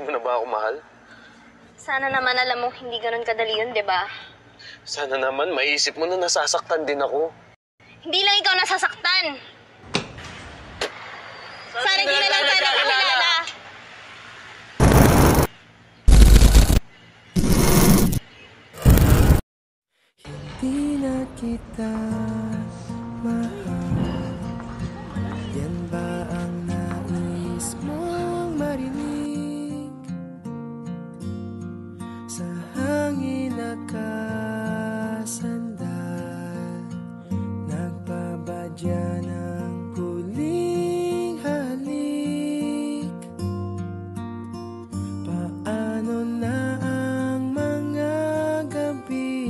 mo na ba ako mahal? Sana naman alam mo hindi ganun kadali yun, di ba? Sana naman maisip mo na nasasaktan din ako. Hindi lang ikaw nasasaktan. Sana hindi na lang tayo nakakilala. Hindi na kita mahal. Yan ba ang nais mong marinig? Sa hangin nakasandal, nagpabadya ng huling halik. Paano na ang mga gabi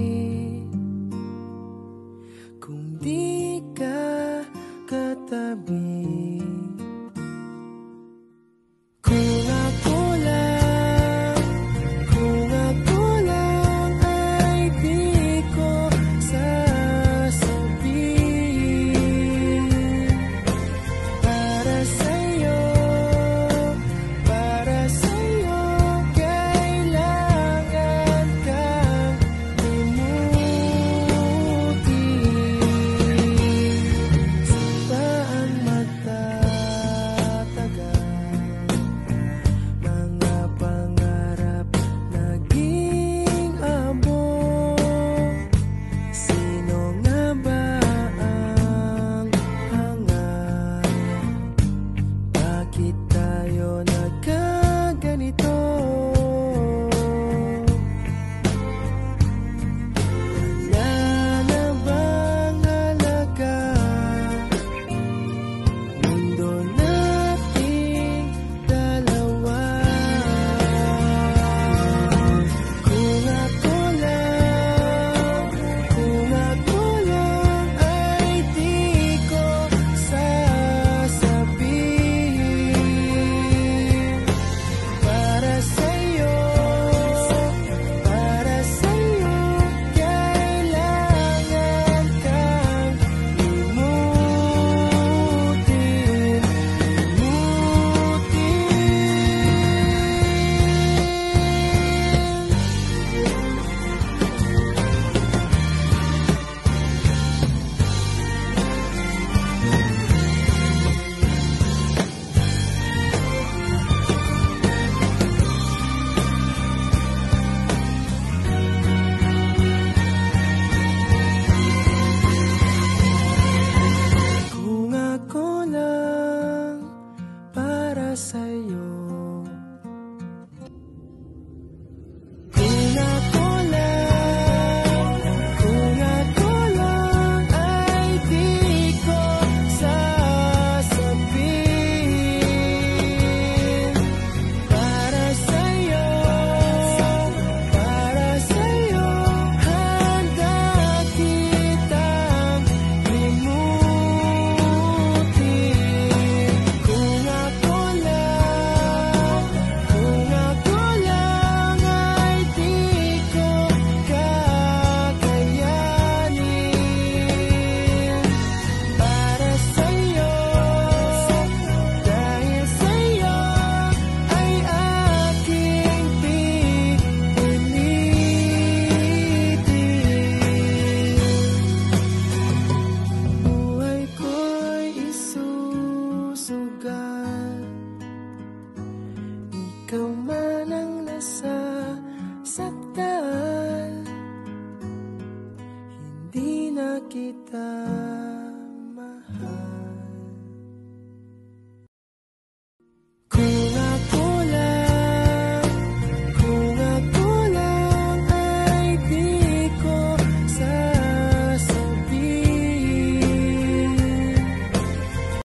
kung di ka katabi? Kung ako lang ay di ko sasabihin. Para sa'yo, kailangan kang limutin. Saan magtatagal mga pangarap naging abot? Sino nga ba ang hangal? Bakit tayo nagkaganito? Wala na bang halaga mundo nating dalawa? Kung ako lang ay di ko sasabihin. Para sa'yo, kailangan kang limutin. Kung ako lang para sa'yo. Kung ako lang ay di ko sasabihin. Para sa'yo, handa kitang limutin. Kung ako lang ay di ko kakayanin. Para sa'yo, dahil sa'yo ay aking pipilitin. Buhay ko'y isusugal, ikaw man ang nasasaktan. Hindi na kita mahal.